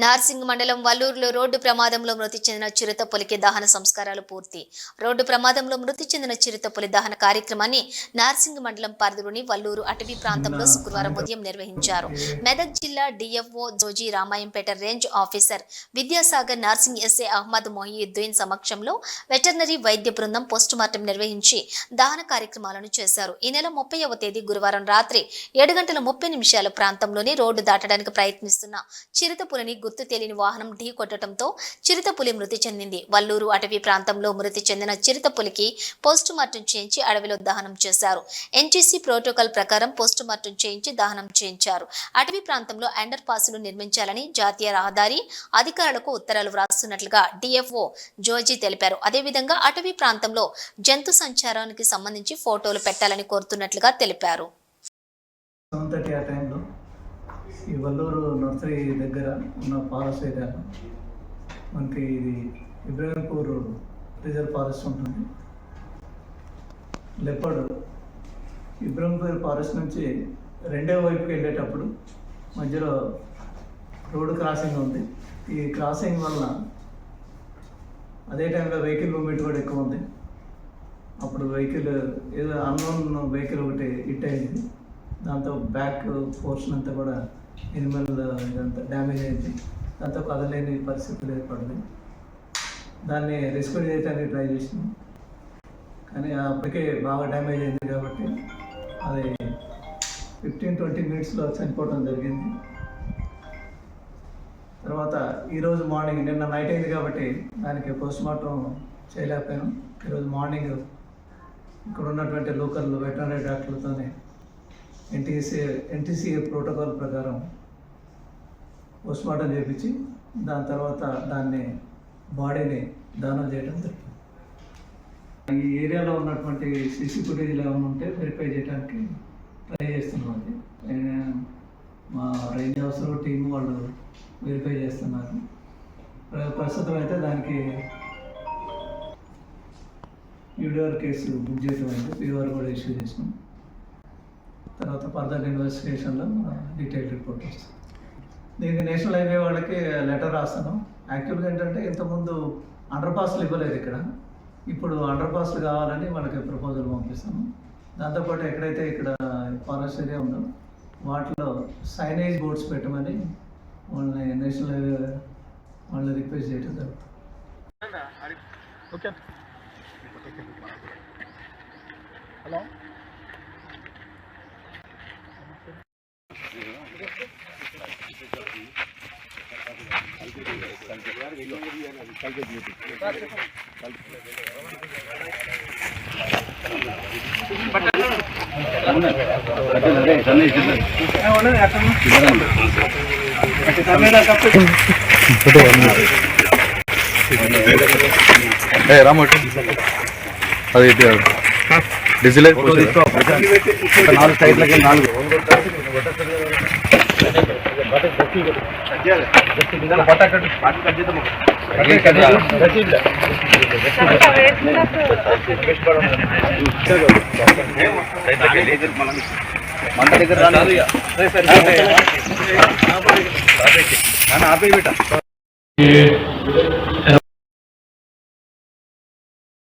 నార్సింగ్ మండలం వల్లూరులో రోడ్డు ప్రమాదంలో మృతి చెందిన చిరుతపులికి దహన సంస్కారాలు పూర్తి. రోడ్డు ప్రమాదంలో మృతి చెందిన చిరుతపులి దహన కార్యక్రమాన్ని నార్సింగ్ మండలం పరిధిలోని వల్లూరు అటవీ ప్రాంతంలో శుక్రవారం ఉదయం నిర్వహించారు. మెదక్ జిల్లా DFO Joji Ramayampet range officer Vidyasagar, Narsing SA Ahmed Mohiuddin సమక్షంలో వెటర్నరీ వైద్య బృందం పోస్టుమార్టం నిర్వహించి దహన కార్యక్రమాలను చేశారు. ఈ నెల 30వ తేదీ గురువారం రాత్రి 7:30 ప్రాంతంలోని రోడ్డు దాటడానికి ప్రయత్నిస్తున్న చిరుతపులిని గుర్తు తెలియని వాహనం ఢీ కొట్టడంతో చిరుతపులి మృతి చెందింది. వల్లూరు అటవీ ప్రాంతంలో మృతి చెందిన చిరుతపులికి పోస్టుమార్టం చేయించి అడవిలో దహనం చేశారు. ఎన్టీసీ ప్రోటోకాల్ ప్రకారం పోస్టుమార్టం చేయించి దహనం చేయించారు. అటవీ ప్రాంతంలో అండర్ పాస్లు నిర్మించాలని జాతీయ రహదారి అధికారులకు ఉత్తరాలు వ్రాస్తున్నట్లుగా డిఎఫ్ఓ జోజీ తెలిపారు. అదేవిధంగా అటవీ ప్రాంతంలో జంతు సంచారానికి సంబంధించి ఫోటోలు పెట్టాలని కోరుతున్నట్లుగా తెలిపారు. ఈ వల్లూరు నర్సరీ దగ్గర ఉన్న ఫారెస్ట్ ఏరియా మనకి ఇది ఇబ్రహీంపూర్ రిజర్వ్ ఫారెస్ట్ ఉంటుంది. లెపర్డ్ ఇబ్రహీంపూర్ ఫారెస్ట్ నుంచి రెండవ వైపుకి వెళ్ళేటప్పుడు మధ్యలో రోడ్డు క్రాసింగ్ ఉంది. ఈ క్రాసింగ్ వలన అదే టైంలో వెహికల్ మూవ్మెంట్ కూడా ఎక్కువ ఉంది. అప్పుడు వెహికల్ ఏదో అన్నోన్ వెహికల్ ఒకటి హిట్ అయింది. దాంతో బ్యాక్ పోర్షన్ అంతా కూడా ఎనిమల్ ఇదంతా డ్యామేజ్ అయింది. దాంతో కదలేని పరిస్థితులు ఏర్పడింది. దాన్ని రెస్క్యూ చేయడానికి ట్రై చేసినాం, కానీ అప్పటికే బాగా డ్యామేజ్ అయింది కాబట్టి అది 15-20 మినిట్స్లో చనిపోవడం జరిగింది. తర్వాత ఈరోజు మార్నింగ్, నిన్న నైట్ అయింది కాబట్టి దానికి పోస్ట్మార్టం చేయలేకపోయాను. ఈరోజు ఇక్కడ ఉన్నటువంటి లోకల్ వెటర్నరీ డాక్టర్లతోనే ఎన్టీసీ ప్రోటోకాల్ ప్రకారం పోస్ట్మార్టం చేయించి దాని తర్వాత బాడీని దానం చేయడం జరుగుతుంది. ఈ ఏరియాలో ఉన్నటువంటి సీసీ ఫుటేజ్లు ఏమైనా ఉంటే వెరిఫై చేయడానికి ట్రై చేస్తున్నాం. అది మా రేంజ్ ఆఫీసర్ టీం వాళ్ళు వెరిఫై చేస్తున్నారు. ప్రస్తుతం అయితే దానికి యూడిఆర్ కేసు బుక్ చేయడం అయితే పీఆర్ కూడా ఇష్యూ చేసినాం. తర్వాత ఫర్దర్ ఇన్వెస్టిగేషన్లో డీటెయిల్ రిపోర్ట్ వస్తుంది. దీనికి నేషనల్ హైవే వాళ్ళకి లెటర్ రాస్తాను. యాక్చువల్గా ఏంటంటే ఇంతకుముందు అండర్ పాస్లు ఇవ్వలేదు ఇక్కడ, ఇప్పుడు అండర్ పాస్లు కావాలని వాళ్ళకి ప్రపోజల్ పంపిస్తాను. దాంతోపాటు ఎక్కడైతే ఇక్కడ ఫారెస్ట్ ఏరియా ఉందో వాటిలో సైనేజ్ బోర్డ్స్ పెట్టమని వాళ్ళని నేషనల్ హైవే వాళ్ళని రిక్వెస్ట్ చేయడం జరుగుతుంది. హలో, రాము అది డీజిల్ 4 సైడ్లకి 4 మంట దగ్గర ఆపే బేట.